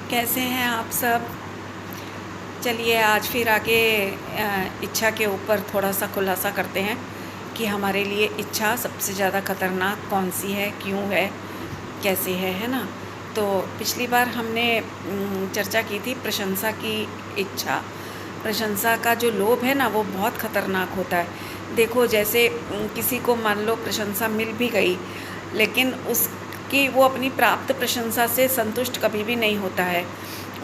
कैसे हैं आप सब। चलिए आज फिर आगे इच्छा के ऊपर थोड़ा सा खुलासा करते हैं कि हमारे लिए इच्छा सबसे ज़्यादा ख़तरनाक कौन सी है, क्यों है, कैसे है ना। तो पिछली बार हमने चर्चा की थी प्रशंसा की इच्छा। प्रशंसा का जो लोभ है ना, वो बहुत ख़तरनाक होता है। देखो जैसे किसी को मान लो प्रशंसा मिल भी गई, लेकिन उसकी वो अपनी प्राप्त प्रशंसा से संतुष्ट कभी भी नहीं होता है।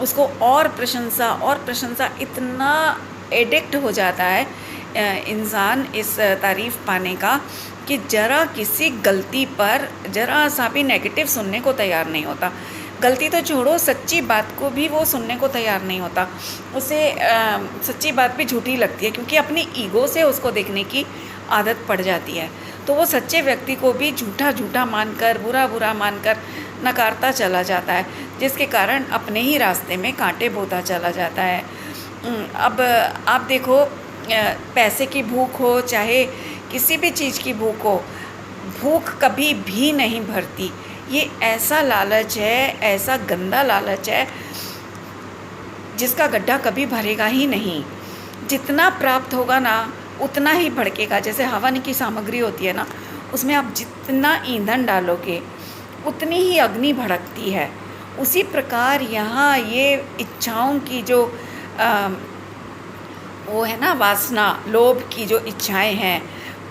उसको और प्रशंसा इतना एडिक्ट हो जाता है इंसान इस तारीफ़ पाने का कि ज़रा किसी गलती पर ज़रा सा भी नेगेटिव सुनने को तैयार नहीं होता। गलती तो छोड़ो, सच्ची बात को भी वो सुनने को तैयार नहीं होता। उसे सच्ची बात भी झूठी लगती है, क्योंकि अपनी ईगो से उसको देखने की आदत पड़ जाती है। तो वो सच्चे व्यक्ति को भी झूठा मानकर, बुरा मानकर नकारता चला जाता है, जिसके कारण अपने ही रास्ते में कांटे बोता चला जाता है। अब आप देखो, पैसे की भूख हो, चाहे किसी भी चीज़ की भूख हो, भूख कभी भी नहीं भरती। ये ऐसा लालच है, ऐसा गंदा लालच है, जिसका गड्ढा कभी भरेगा ही नहीं। जितना प्राप्त होगा ना, उतना ही भड़केगा। जैसे हवन की सामग्री होती है ना, उसमें आप जितना ईंधन डालोगे उतनी ही अग्नि भड़कती है। उसी प्रकार यहाँ ये इच्छाओं की जो वो है ना, वासना, लोभ की जो इच्छाएं हैं,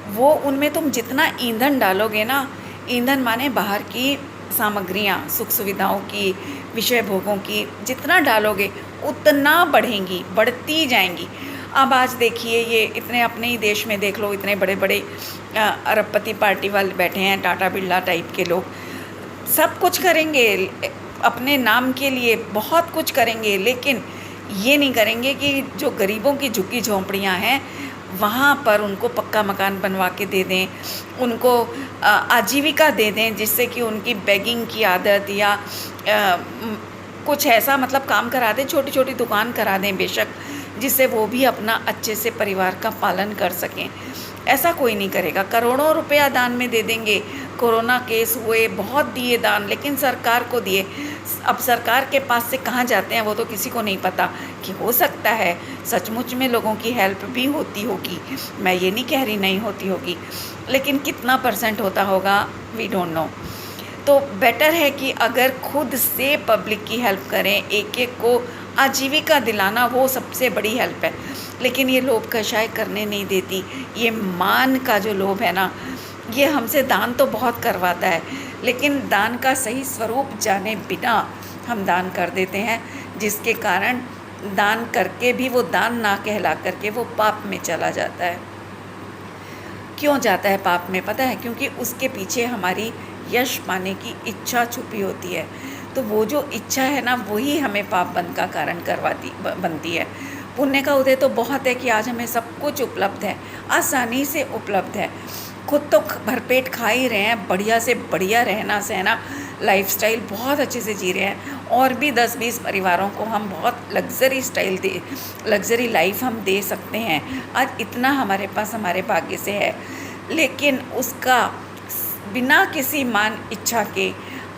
वो उनमें तुम जितना ईंधन डालोगे ना, ईंधन माने बाहर की सामग्रियाँ, सुख सुविधाओं की, विषय भोगों की, जितना डालोगे उतना बढ़ेंगी, बढ़ती जाएंगी। अब आज देखिए, ये इतने अपने ही देश में देख लो, इतने बड़े बड़े अरबपति पार्टी वाले बैठे हैं, टाटा बिरला टाइप के लोग। सब कुछ करेंगे अपने नाम के लिए, बहुत कुछ करेंगे, लेकिन ये नहीं करेंगे कि जो गरीबों की झुग्गी झोंपड़ियाँ हैं वहाँ पर उनको पक्का मकान बनवा के दे दें, उनको आजीविका दे दें, जिससे कि उनकी बेगिंग की आदत या कुछ ऐसा मतलब काम करा दें, छोटी छोटी दुकान करा दें बेशक, जिससे वो भी अपना अच्छे से परिवार का पालन कर सकें। ऐसा कोई नहीं करेगा। करोड़ों रुपया दान में दे देंगे। कोरोना केस हुए, बहुत दिए दान, लेकिन सरकार को दिए। अब सरकार के पास से कहाँ जाते हैं वो तो किसी को नहीं पता। कि हो सकता है सचमुच में लोगों की हेल्प भी होती होगी, मैं ये नहीं कह रही नहीं होती होगी, लेकिन कितना % होता होगा, वी डोंट नो। तो बेटर है कि अगर खुद से पब्लिक की हेल्प करें, एक एक को आजीविका दिलाना वो सबसे बड़ी हेल्प है। लेकिन ये लोभ कषाय करने नहीं देती। ये मान का जो लोभ है ना, ये हमसे दान तो बहुत करवाता है, लेकिन दान का सही स्वरूप जाने बिना हम दान कर देते हैं, जिसके कारण दान करके भी वो दान ना कहला करके वो पाप में चला जाता है। क्यों जाता है पाप में, पता है? क्योंकि उसके पीछे हमारी यश पाने की इच्छा छुपी होती है। तो वो जो इच्छा है ना, वही हमें पाप बंध का कारण बनती है। पुण्य का उदय तो बहुत है कि आज हमें सब कुछ उपलब्ध है, आसानी से उपलब्ध है। खुद तो भरपेट खा ही रहे हैं, बढ़िया से बढ़िया रहना सहना लाइफस्टाइल बहुत अच्छे से जी रहे हैं, और भी 10-20 परिवारों को हम बहुत लग्जरी लाइफ हम दे सकते हैं। आज इतना हमारे पास हमारे भाग्य से है, लेकिन उसका बिना किसी मान इच्छा के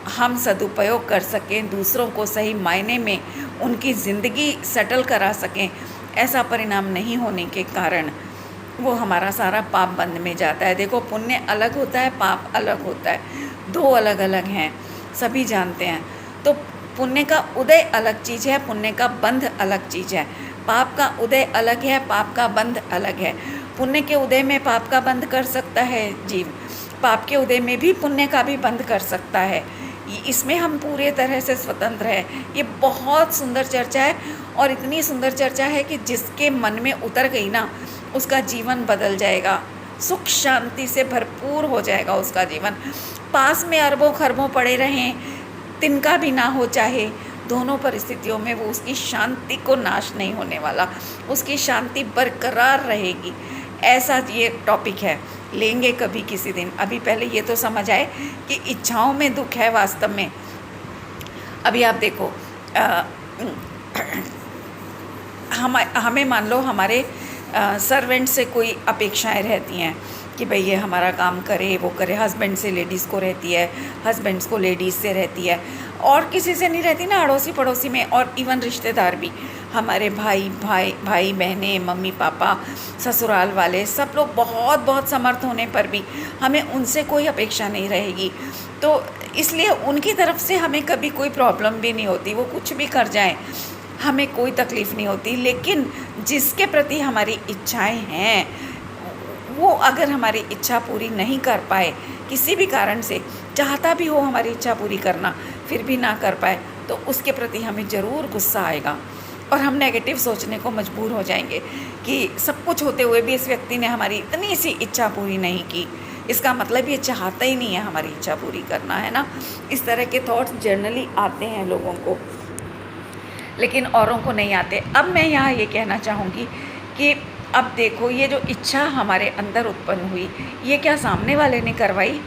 हम सदुपयोग कर सकें, दूसरों को सही मायने में उनकी ज़िंदगी सेटल करा सकें, ऐसा परिणाम नहीं होने के कारण वो हमारा सारा पाप बंध में जाता है। देखो, पुण्य अलग होता है, पाप अलग होता है, दो अलग अलग हैं, सभी जानते हैं। तो पुण्य का उदय अलग चीज़ है, पुण्य का बंध अलग चीज़ है। पाप का उदय अलग है, पाप का बंध अलग है। पुण्य के उदय में पाप का बंध कर सकता है जीव, पाप के उदय में भी पुण्य का भी बंध कर सकता है। इसमें हम पूरे तरह से स्वतंत्र हैं। ये बहुत सुंदर चर्चा है, और इतनी सुंदर चर्चा है कि जिसके मन में उतर गई ना, उसका जीवन बदल जाएगा, सुख शांति से भरपूर हो जाएगा उसका जीवन। पास में अरबों खरबों पड़े रहें, तिनका भी ना हो चाहे, दोनों परिस्थितियों में वो उसकी शांति को नाश नहीं होने वाला, उसकी शांति बरकरार रहेगी। ऐसा ये टॉपिक है, लेंगे कभी किसी दिन। अभी पहले ये तो समझ आए कि इच्छाओं में दुख है वास्तव में। अभी आप देखो, हमें मान लो हमारे सर्वेंट से कोई अपेक्षाएं रहती हैं, कि भाई ये हमारा काम करे, वो करे। हस्बैंड से लेडीज़ को रहती है, हस्बैंड्स को लेडीज़ से रहती है, और किसी से नहीं रहती ना, अड़ोसी पड़ोसी में, और इवन रिश्तेदार भी, हमारे भाई बहनें, मम्मी पापा, ससुराल वाले, सब लोग बहुत बहुत समर्थ होने पर भी हमें उनसे कोई अपेक्षा नहीं रहेगी। तो इसलिए उनकी तरफ से हमें कभी कोई प्रॉब्लम भी नहीं होती, वो कुछ भी कर जाएं, हमें कोई तकलीफ़ नहीं होती। लेकिन जिसके प्रति हमारी इच्छाएं हैं, वो अगर हमारी इच्छा पूरी नहीं कर पाए, किसी भी कारण से, चाहता भी हो हमारी इच्छा पूरी करना, फिर भी ना कर पाए, तो उसके प्रति हमें ज़रूर गुस्सा आएगा और हम नेगेटिव सोचने को मजबूर हो जाएंगे कि सब कुछ होते हुए भी इस व्यक्ति ने हमारी इतनी सी इच्छा पूरी नहीं की, इसका मतलब ये चाहता ही नहीं है हमारी इच्छा पूरी करना, है ना। इस तरह के थॉट्स जनरली आते हैं लोगों को, लेकिन औरों को नहीं आते। अब मैं यहाँ ये कहना चाहूँगी कि अब देखो, ये जो इच्छा हमारे अंदर उत्पन्न हुई, ये क्या सामने वाले ने करवाई?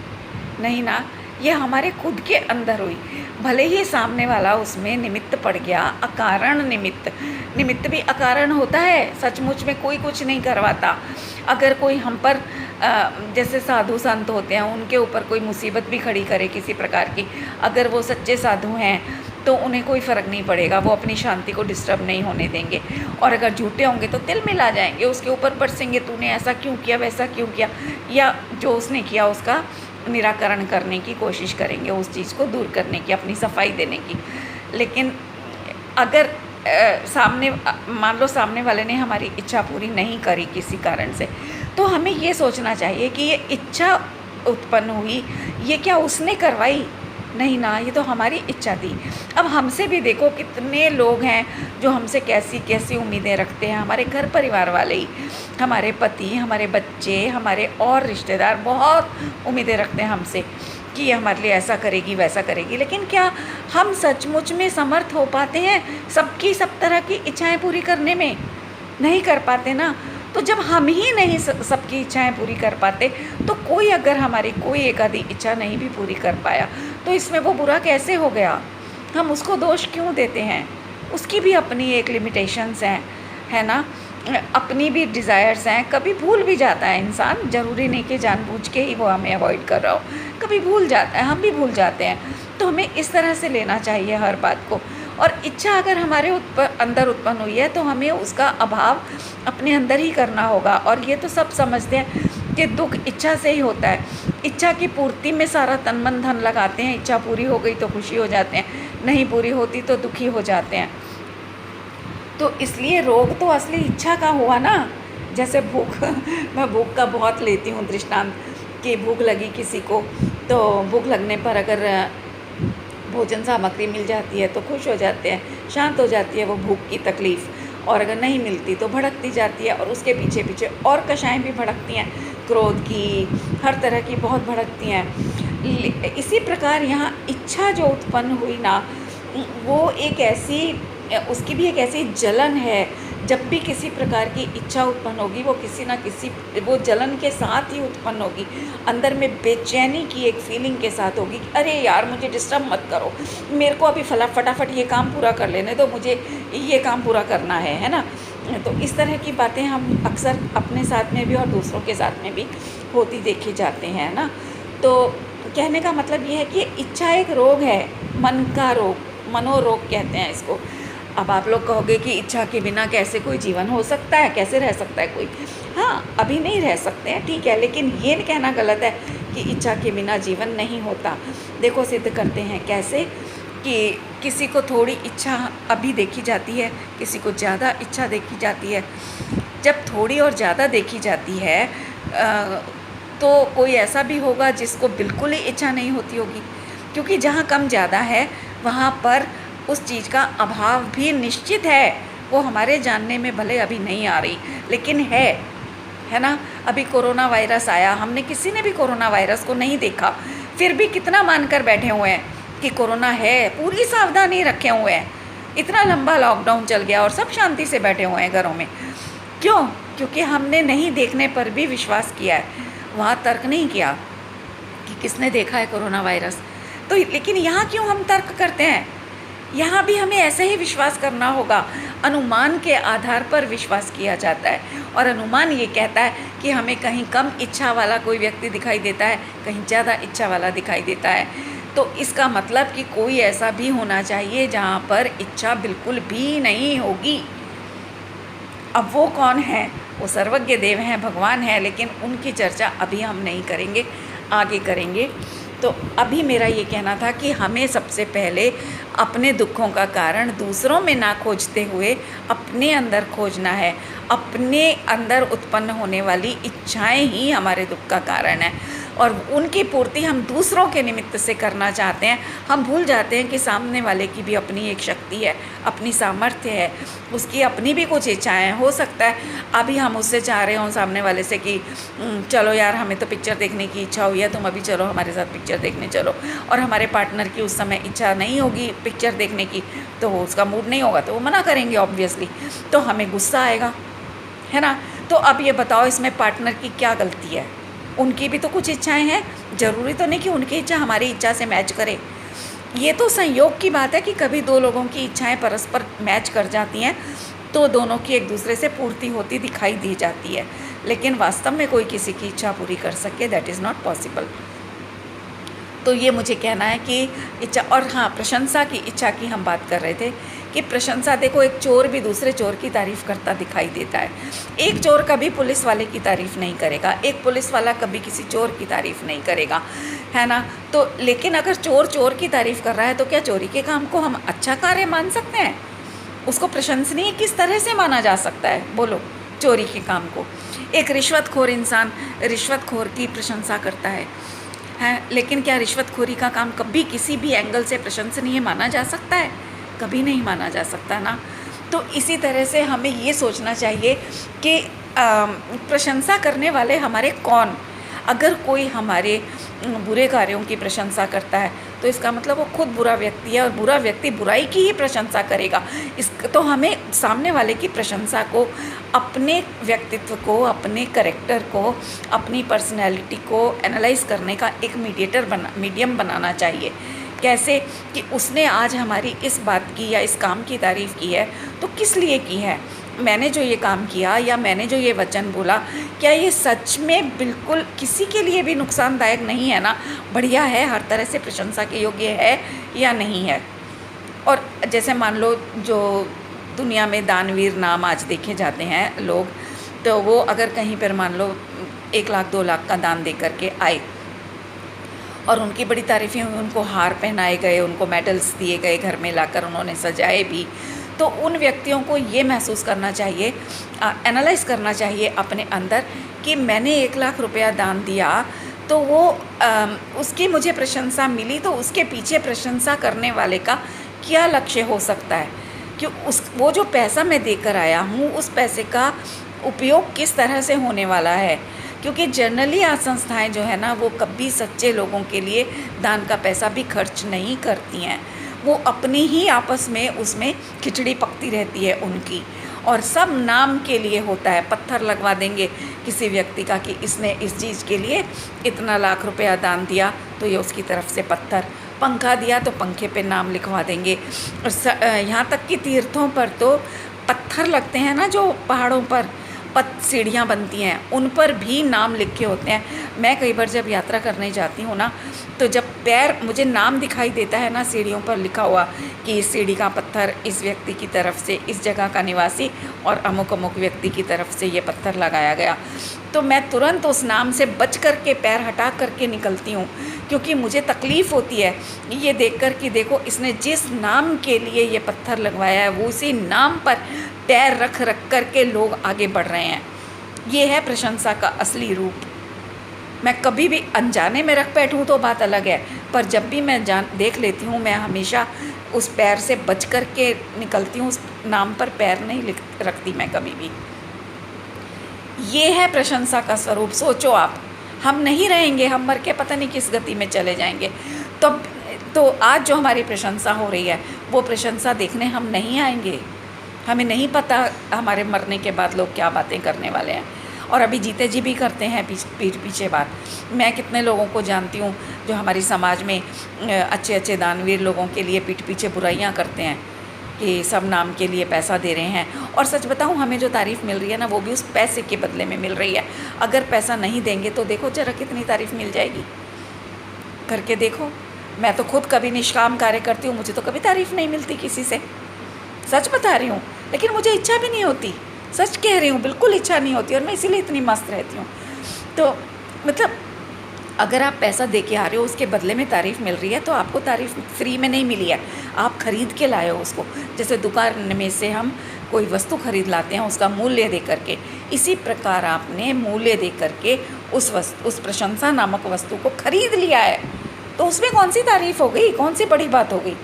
नहीं ना, ये हमारे खुद के अंदर हुई। भले ही सामने वाला उसमें निमित्त पड़ गया, अकारण निमित्त भी अकारण होता है, सचमुच में कोई कुछ नहीं करवाता। अगर कोई हम पर जैसे साधु संत होते हैं, उनके ऊपर कोई मुसीबत भी खड़ी करे किसी प्रकार की, अगर वो सच्चे साधु हैं तो उन्हें कोई फ़र्क नहीं पड़ेगा, वो अपनी शांति को डिस्टर्ब नहीं होने देंगे। और अगर झूठे होंगे तो तिल मिला जाएंगे, उसके ऊपर बरसेंगे, तूने ऐसा क्यों किया, वैसा क्यों किया, या जो उसने किया उसका निराकरण करने की कोशिश करेंगे, उस चीज़ को दूर करने की, अपनी सफाई देने की। लेकिन अगर मान लो सामने वाले ने हमारी इच्छा पूरी नहीं करी किसी कारण से, तो हमें ये सोचना चाहिए कि ये इच्छा उत्पन्न हुई, ये क्या उसने करवाई? नहीं ना, ये तो हमारी इच्छा थी। अब हमसे भी देखो कितने लोग हैं जो हमसे कैसी कैसी उम्मीदें रखते हैं, हमारे घर परिवार वाले ही, हमारे पति, हमारे बच्चे, हमारे और रिश्तेदार बहुत उम्मीदें रखते हैं हमसे कि ये हमारे लिए ऐसा करेगी, वैसा करेगी। लेकिन क्या हम सचमुच में समर्थ हो पाते हैं सबकी सब तरह की इच्छाएं पूरी करने में? नहीं कर पाते ना। तो जब हम ही नहीं सबकी इच्छाएं पूरी कर पाते, तो कोई अगर हमारी कोई एक आधी इच्छा नहीं भी पूरी कर पाया, तो इसमें वो बुरा कैसे हो गया? हम उसको दोष क्यों देते हैं? उसकी भी अपनी एक लिमिटेशंस हैं, है ना, अपनी भी डिज़ायर्स हैं। कभी भूल भी जाता है इंसान, ज़रूरी नहीं कि जानबूझ के ही वो हमें अवॉइड कर रहा हो, कभी भूल जाता है, हम भी भूल जाते हैं। तो हमें इस तरह से लेना चाहिए हर बात को। और इच्छा अगर हमारे अंदर उत्पन्न हुई है, तो हमें उसका अभाव अपने अंदर ही करना होगा। और ये तो सब समझते हैं कि दुख इच्छा से ही होता है, इच्छा की पूर्ति में सारा तन मन धन लगाते हैं, इच्छा पूरी हो गई तो खुशी हो जाते हैं, नहीं पूरी होती तो दुखी हो जाते हैं। तो इसलिए रोग तो असली इच्छा का हुआ ना। जैसे भूख मैं भूख का बहुत लेती हूँ दृष्टांत, कि भूख लगी किसी को, तो भूख लगने पर अगर भोजन सामग्री मिल जाती है तो खुश हो जाते हैं, शांत हो जाती है वो भूख की तकलीफ़, और अगर नहीं मिलती तो भड़कती जाती है, और उसके पीछे पीछे और कषाएं भी भड़कती हैं, क्रोध की, हर तरह की बहुत भड़कती हैं। इसी प्रकार यहाँ इच्छा जो उत्पन्न हुई ना, वो एक ऐसी, उसकी भी एक ऐसी जलन है। जब भी किसी प्रकार की इच्छा उत्पन्न होगी, वो किसी ना किसी, वो जलन के साथ ही उत्पन्न होगी, अंदर में बेचैनी की एक फीलिंग के साथ होगी कि अरे यार मुझे डिस्टर्ब मत करो, मेरे को अभी फटाफट ये काम पूरा कर लेने दो, मुझे ये काम पूरा करना है ना। तो इस तरह की बातें हम अक्सर अपने साथ में भी और दूसरों के साथ में भी होती देखी जाते हैं ना। तो कहने का मतलब ये है कि इच्छा एक रोग है, मन का रोग, मनोरोग कहते हैं इसको। अब आप लोग कहोगे कि इच्छा के बिना कैसे कोई जीवन हो सकता है, कैसे रह सकता है कोई? हाँ, अभी नहीं रह सकते हैं, ठीक है, लेकिन ये कहना गलत है कि इच्छा के बिना जीवन नहीं होता। देखो सिद्ध करते हैं कैसे, कि किसी को थोड़ी इच्छा अभी देखी जाती है, किसी को ज़्यादा इच्छा देखी जाती है। जब थोड़ी और ज़्यादा देखी जाती है तो कोई ऐसा भी होगा जिसको बिल्कुल ही इच्छा नहीं होती होगी, क्योंकि जहाँ कम ज़्यादा है वहाँ पर उस चीज़ का अभाव भी निश्चित है। वो हमारे जानने में भले अभी नहीं आ रही, लेकिन है ना। अभी कोरोना वायरस आया, हमने किसी ने भी कोरोना वायरस को नहीं देखा, फिर भी कितना मानकर बैठे हुए हैं कि कोरोना है, पूरी सावधानी रखे हुए हैं। इतना लंबा लॉकडाउन चल गया और सब शांति से बैठे हुए हैं घरों में। क्यों? क्योंकि हमने नहीं देखने पर भी विश्वास किया है, वहाँ तर्क नहीं किया कि किसने देखा है कोरोना वायरस। तो लेकिन यहाँ क्यों हम तर्क करते हैं? यहाँ भी हमें ऐसे ही विश्वास करना होगा। अनुमान के आधार पर विश्वास किया जाता है, और अनुमान ये कहता है कि हमें कहीं कम इच्छा वाला कोई व्यक्ति दिखाई देता है, कहीं ज़्यादा इच्छा वाला दिखाई देता है। तो इसका मतलब कि कोई ऐसा भी होना चाहिए जहाँ पर इच्छा बिल्कुल भी नहीं होगी। अब वो कौन है? वो सर्वज्ञ देव हैं, भगवान हैं, लेकिन उनकी चर्चा अभी हम नहीं करेंगे, आगे करेंगे। तो अभी मेरा ये कहना था कि हमें सबसे पहले अपने दुखों का कारण दूसरों में ना खोजते हुए अपने अंदर खोजना है। अपने अंदर उत्पन्न होने वाली इच्छाएं ही हमारे दुख का कारण है, और उनकी पूर्ति हम दूसरों के निमित्त से करना चाहते हैं। हम भूल जाते हैं कि सामने वाले की भी अपनी एक शक्ति है, अपनी सामर्थ्य है, उसकी अपनी भी कुछ इच्छाएं हो सकता है अभी हम उससे चाह रहे हों सामने वाले से कि चलो यार हमें तो पिक्चर देखने की इच्छा हुई है, तुम अभी चलो हमारे साथ पिक्चर देखने चलो, और हमारे पार्टनर की उस समय इच्छा नहीं होगी पिक्चर देखने की, तो उसका मूड नहीं होगा तो वो मना करेंगे ऑब्वियसली, तो हमें गुस्सा आएगा, है ना। तो अब ये बताओ इसमें पार्टनर की क्या गलती है? उनकी भी तो कुछ इच्छाएं हैं, ज़रूरी तो नहीं कि उनकी इच्छा हमारी इच्छा से मैच करे। ये तो संयोग की बात है कि कभी दो लोगों की इच्छाएं परस्पर मैच कर जाती हैं, तो दोनों की एक दूसरे से पूर्ति होती दिखाई दी जाती है, लेकिन वास्तव में कोई किसी की इच्छा पूरी कर सके, दैट इज़ नॉट पॉसिबल। तो ये मुझे कहना है कि इच्छा, और हाँ, प्रशंसा की इच्छा की हम बात कर रहे थे कि प्रशंसा, देखो एक चोर भी दूसरे चोर की तारीफ़ करता दिखाई देता है। एक चोर कभी पुलिस वाले की तारीफ़ नहीं करेगा, एक पुलिस वाला कभी किसी चोर की तारीफ़ नहीं करेगा, है ना। तो लेकिन अगर चोर चोर की तारीफ़ कर रहा है तो क्या चोरी के काम को हम अच्छा कार्य मान सकते हैं? उसको प्रशंसनीय किस तरह से माना जा सकता है? बोलो, चोरी के काम को। एक रिश्वतखोर इंसान रिश्वतखोर की प्रशंसा करता है, लेकिन क्या रिश्वतखोरी का काम कभी किसी भी एंगल से प्रशंसनीय माना जा सकता है? कभी नहीं माना जा सकता ना। तो इसी तरह से हमें ये सोचना चाहिए कि प्रशंसा करने वाले हमारे कौन? अगर कोई हमारे बुरे कार्यों की प्रशंसा करता है तो इसका मतलब वो खुद बुरा व्यक्ति है, और बुरा व्यक्ति बुराई की ही प्रशंसा करेगा। तो हमें सामने वाले की प्रशंसा को, अपने व्यक्तित्व को, अपने कैरेक्टर को, अपनी पर्सनैलिटी को एनालाइज करने का एक मीडियम बनाना चाहिए। कैसे? कि उसने आज हमारी इस बात की या इस काम की तारीफ़ की है तो किस लिए की है? मैंने जो ये काम किया या मैंने जो ये वचन बोला, क्या ये सच में बिल्कुल किसी के लिए भी नुकसानदायक नहीं है ना? बढ़िया है, हर तरह से प्रशंसा के योग्य है या नहीं है? और जैसे मान लो जो दुनिया में दानवीर नाम आज देखे जाते हैं लोग, तो वो अगर कहीं पर मान लो 1 लाख 2 लाख का दान दे करके आए और उनकी बड़ी तारीफ़ें हुई, उनको हार पहनाए गए, उनको मेडल्स दिए गए, घर में लाकर उन्होंने सजाए भी, तो उन व्यक्तियों को ये महसूस करना चाहिए, एनालाइज़ करना चाहिए अपने अंदर कि मैंने 1 लाख रुपया दान दिया तो वो उसकी मुझे प्रशंसा मिली, तो उसके पीछे प्रशंसा करने वाले का क्या लक्ष्य हो सकता है? कि वो जो पैसा मैं देकर आया हूँ उस पैसे का उपयोग किस तरह से होने वाला है? क्योंकि जनरली आज संस्थाएं जो है ना, वो कभी सच्चे लोगों के लिए दान का पैसा भी खर्च नहीं करती हैं। वो अपने ही आपस में उसमें खिचड़ी पकती रहती है उनकी, और सब नाम के लिए होता है। पत्थर लगवा देंगे किसी व्यक्ति का कि इसने इस चीज़ के लिए इतना लाख रुपया दान दिया, तो ये उसकी तरफ से पत्थर। पंखा दिया तो पंखे पे नाम लिखवा देंगे। और यहाँ तक कि तीर्थों पर तो पत्थर लगते हैं ना, जो पहाड़ों पर सीढ़ियाँ बनती हैं, उन पर भी नाम लिखे होते हैं। मैं कई बार जब यात्रा करने जाती हूँ ना, तो जब पैर मुझे नाम दिखाई देता है ना सीढ़ियों पर लिखा हुआ कि इस सीढ़ी का पत्थर इस व्यक्ति की तरफ से, इस जगह का निवासी और अमुक अमुक व्यक्ति की तरफ से ये पत्थर लगाया गया, तो मैं तुरंत उस नाम से बच कर के पैर हटा करके निकलती हूँ, क्योंकि मुझे तकलीफ़ होती है ये देखकर कि देखो इसने जिस नाम के लिए ये पत्थर लगवाया है वो उसी नाम पर पैर रख कर के लोग आगे बढ़ रहे हैं। ये है प्रशंसा का असली रूप। मैं कभी भी अनजाने में रख बैठूँ तो बात अलग है, पर जब भी मैं देख लेती हूँ, मैं हमेशा उस पैर से बच कर के निकलती हूँ, उस नाम पर पैर नहीं रखती मैं कभी भी। ये है प्रशंसा का स्वरूप। सोचो आप, हम नहीं रहेंगे, हम मर के पता नहीं किस गति में चले जाएंगे। तो आज जो हमारी प्रशंसा हो रही है वो प्रशंसा देखने हम नहीं आएंगे। हमें नहीं पता हमारे मरने के बाद लोग क्या बातें करने वाले हैं। और अभी जीते जी भी करते हैं पीठ पीछे बात। मैं कितने लोगों को जानती हूँ जो हमारी समाज में अच्छे अच्छे दानवीर लोगों के लिए पीठ पीछे बुराइयाँ करते हैं कि सब नाम के लिए पैसा दे रहे हैं। और सच बताऊँ, हमें जो तारीफ़ मिल रही है ना, वो भी उस पैसे के बदले में मिल रही है। अगर पैसा नहीं देंगे तो देखो ज़रा कितनी तारीफ़ मिल जाएगी, करके देखो। मैं तो खुद कभी निष्काम कार्य करती हूँ, मुझे तो कभी तारीफ़ नहीं मिलती किसी से, सच बता रही हूँ। लेकिन मुझे इच्छा भी नहीं होती, सच कह रही हूँ, बिल्कुल इच्छा नहीं होती, और मैं इसीलिए इतनी मस्त रहती हूँ। तो मतलब अगर आप पैसा दे के आ रहे हो, उसके बदले में तारीफ़ मिल रही है, तो आपको तारीफ़ फ्री में नहीं मिली है, आप ख़रीद के लाए हो उसको। जैसे दुकान में से हम कोई वस्तु खरीद लाते हैं उसका मूल्य दे करके, इसी प्रकार आपने मूल्य दे करके उस प्रशंसा नामक वस्तु को खरीद लिया है, तो उसमें कौन सी तारीफ़ हो गई, कौन सी बड़ी बात हो गई,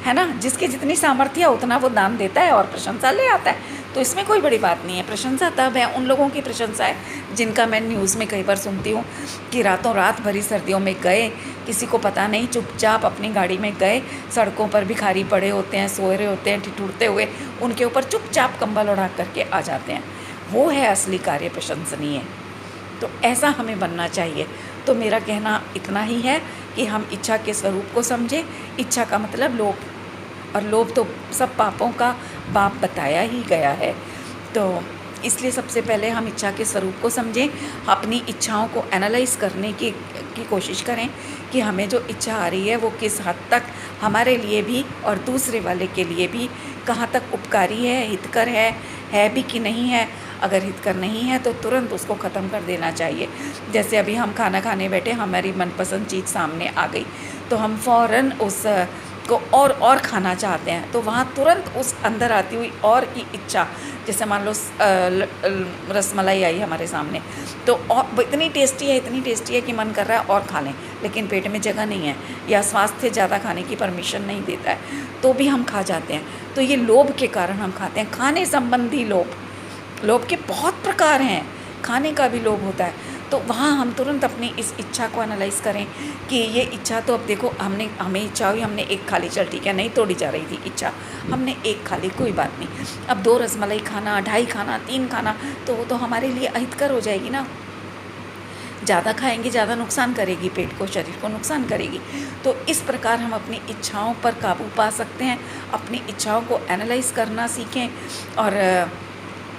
है ना। जिसकी जितनी सामर्थ्य है उतना वो दान देता है और प्रशंसा ले आता है, तो इसमें कोई बड़ी बात नहीं है। प्रशंसा तब है उन लोगों की प्रशंसा है जिनका मैं न्यूज़ में कई बार सुनती हूँ कि रातों रात भरी सर्दियों में गए, किसी को पता नहीं, चुपचाप अपनी गाड़ी में गए, सड़कों पर भिखारी पड़े होते हैं, सोए रहे होते हैं ठिठुरते हुए, उनके ऊपर चुपचाप कंबल उड़ा करके आ जाते हैं। वो है असली कार्य प्रशंसनीय। तो ऐसा हमें बनना चाहिए। तो मेरा कहना इतना ही है कि हम इच्छा के स्वरूप को समझें। इच्छा का मतलब लोभ, और लोभ तो सब पापों का बाप बताया ही गया है। तो इसलिए सबसे पहले हम इच्छा के स्वरूप को समझें, अपनी इच्छाओं को एनालाइज़ करने की कोशिश करें कि हमें जो इच्छा आ रही है वो किस हद तक हमारे लिए भी और दूसरे वाले के लिए भी कहाँ तक उपकारी है, हितकर है भी कि नहीं है। अगर हितकर नहीं है तो तुरंत उसको ख़त्म कर देना चाहिए। जैसे अभी हम खाना खाने बैठे, हमारी मनपसंद चीज़ सामने आ गई, तो हम फ़ौरन उस को और खाना चाहते हैं, तो वहाँ तुरंत उस अंदर आती हुई और की इच्छा, जैसे मान लो रसमलाई आई हमारे सामने, तो और वो इतनी टेस्टी है कि मन कर रहा है और खा लें, लेकिन पेट में जगह नहीं है या स्वास्थ्य ज़्यादा खाने की परमिशन नहीं देता है, तो भी हम खा जाते हैं। तो ये लोभ के कारण हम खाते हैं। खाने संबंधी लोभ के बहुत प्रकार हैं, खाने का भी लोभ होता है। तो वहाँ हम तुरंत अपनी इस इच्छा को एनालाइज़ करें कि ये इच्छा तो अब देखो हमें इच्छा हुई, हमने एक खा ली, चल ठीक है, नहीं तोड़ी जा रही थी इच्छा, हमने एक खा ली, कोई बात नहीं। अब 2 रसमलाई खाना, 2.5 खाना, 3 खाना, तो वो तो हमारे लिए अहितकर हो जाएगी ना। ज़्यादा खाएंगे ज़्यादा नुकसान करेगी, पेट को, शरीर को नुकसान करेगी। तो इस प्रकार हम अपनी इच्छाओं पर काबू पा सकते हैं। अपनी इच्छाओं को एनालाइज़ करना सीखें। और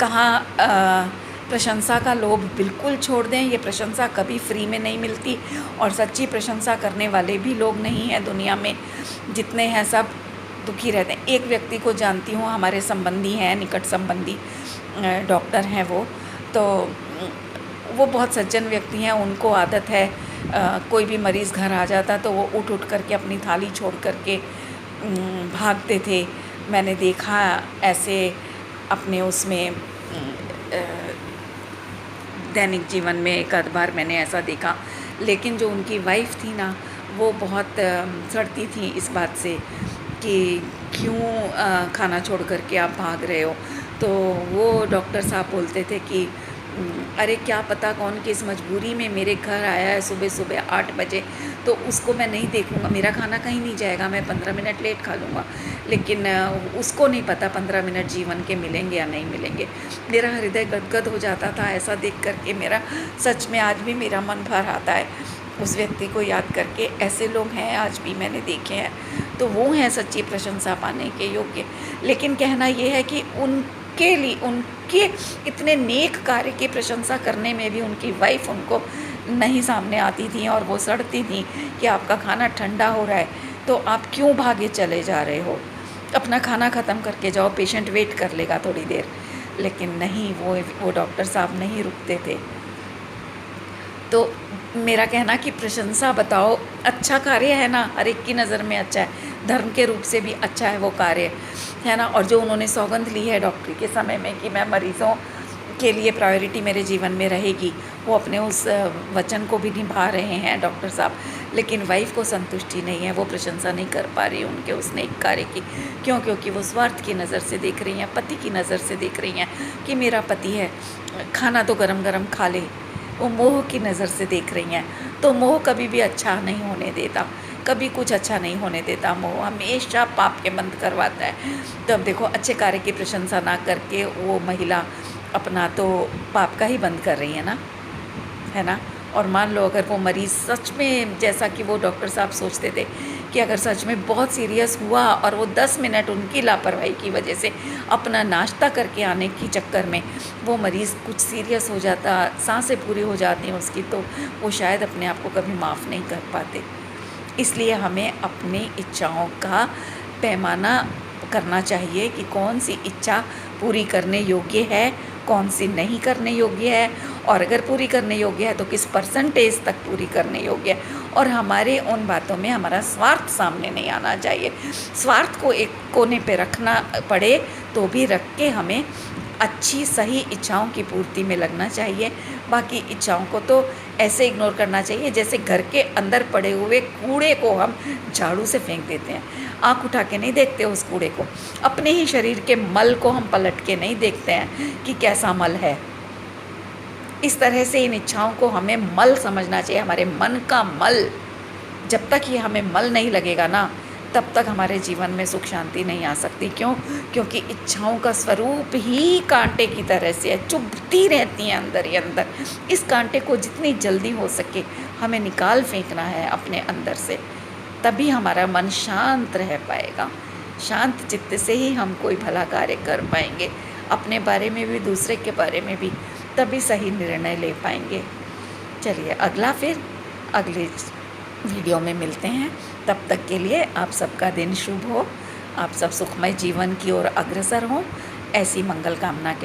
कहाँ प्रशंसा का लोभ बिल्कुल छोड़ दें। ये प्रशंसा कभी फ्री में नहीं मिलती, और सच्ची प्रशंसा करने वाले भी लोग नहीं हैं दुनिया में, जितने हैं सब दुखी रहते हैं। एक व्यक्ति को जानती हूँ, हमारे संबंधी हैं, निकट संबंधी, डॉक्टर हैं तो वो बहुत सज्जन व्यक्ति हैं। उनको आदत है, कोई भी मरीज़ घर आ जाता तो वो उठ करके अपनी थाली छोड़ करके भागते थे। मैंने देखा ऐसे अपने उसमें दैनिक जीवन में एक आध बार मैंने ऐसा देखा। लेकिन जो उनकी वाइफ़ थी ना, वो बहुत सड़ती थी इस बात से कि क्यों खाना छोड़ कर के आप भाग रहे हो। तो वो डॉक्टर साहब बोलते थे कि अरे क्या पता कौन किस मजबूरी में मेरे घर आया है सुबह सुबह 8 बजे, तो उसको मैं नहीं देखूँगा, मेरा खाना कहीं नहीं जाएगा, मैं 15 मिनट लेट खा लूँगा, लेकिन उसको नहीं पता 15 मिनट जीवन के मिलेंगे या नहीं मिलेंगे। मेरा हृदय गदगद हो जाता था ऐसा देख करके। मेरा सच में आज भी मेरा मन भर आता है उस व्यक्ति को याद करके। ऐसे लोग हैं आज भी, मैंने देखे हैं। तो वो हैं सच्ची प्रशंसा पाने के योग्य। लेकिन कहना ये है कि उनके लिए, उनके इतने नेक कार्य की प्रशंसा करने में भी उनकी वाइफ़ उनको नहीं सामने आती थी, और वो सड़ती थी कि आपका खाना ठंडा हो रहा है तो आप क्यों भागे चले जा रहे हो, अपना खाना ख़त्म करके जाओ, पेशेंट वेट कर लेगा थोड़ी देर। लेकिन नहीं, वो डॉक्टर साहब नहीं रुकते थे। तो मेरा कहना कि प्रशंसा बताओ, अच्छा कार्य है ना, हर एक की नज़र में अच्छा है, धर्म के रूप से भी अच्छा है वो कार्य, है ना। और जो उन्होंने सौगंध ली है डॉक्टरी के समय में कि मैं मरीज़ों के लिए प्रायोरिटी मेरे जीवन में रहेगी, वो अपने उस वचन को भी निभा रहे हैं डॉक्टर साहब। लेकिन वाइफ़ को संतुष्टि नहीं है, वो प्रशंसा नहीं कर पा रही उनके उस नेक कार्य की। क्यों? क्योंकि वो स्वार्थ की नज़र से देख रही हैं, पति की नज़र से देख रही हैं कि मेरा पति है, खाना तो गरम गरम खा ले। वो मोह की नज़र से देख रही हैं। तो मोह कभी भी अच्छा नहीं होने देता, कभी कुछ अच्छा नहीं होने देता। मोह हमेशा पाप के बंद करवाता है। तो अब देखो, अच्छे कार्य की प्रशंसा ना करके वो महिला अपना तो पाप का ही बंद कर रही है ना। और मान लो अगर वो मरीज़ सच में, जैसा कि वो डॉक्टर साहब सोचते थे कि अगर सच में बहुत सीरियस हुआ और वो 10 मिनट उनकी लापरवाही की वजह से अपना नाश्ता करके आने की चक्कर में वो मरीज़ कुछ सीरियस हो जाता, सांसें पूरी हो जाती हैं उसकी, तो वो शायद अपने आप को कभी माफ़ नहीं कर पाते। इसलिए हमें अपनी इच्छाओं का पैमाना करना चाहिए कि कौन सी इच्छा पूरी करने योग्य है, कौन सी नहीं करने योग्य है, और अगर पूरी करने योग्य है तो किस परसेंटेज तक पूरी करने योग्य है। और हमारे उन बातों में हमारा स्वार्थ सामने नहीं आना चाहिए। स्वार्थ को एक कोने पे रखना पड़े तो भी रख के हमें अच्छी सही इच्छाओं की पूर्ति में लगना चाहिए। बाकी इच्छाओं को तो ऐसे इग्नोर करना चाहिए जैसे घर के अंदर पड़े हुए कूड़े को हम झाड़ू से फेंक देते हैं। आँख उठा के नहीं देखते उस कूड़े को, अपने ही शरीर के मल को हम पलट के नहीं देखते हैं कि कैसा मल है। इस तरह से इन इच्छाओं को हमें मल समझना चाहिए, हमारे मन का मल। जब तक ये हमें मल नहीं लगेगा ना, तब तक हमारे जीवन में सुख शांति नहीं आ सकती। क्यों? क्योंकि इच्छाओं का स्वरूप ही कांटे की तरह से है, चुभती रहती हैं अंदर ही अंदर। इस कांटे को जितनी जल्दी हो सके हमें निकाल फेंकना है अपने अंदर से, तभी हमारा मन शांत रह पाएगा। शांत चित्त से ही हम कोई भला कार्य कर पाएंगे, अपने बारे में भी दूसरे के बारे में भी, तभी सही निर्णय ले पाएंगे। चलिए फिर अगले वीडियो में मिलते हैं। तब तक के लिए आप सबका दिन शुभ हो, आप सब सुखमय जीवन की ओर अग्रसर हों, ऐसी मंगल कामना के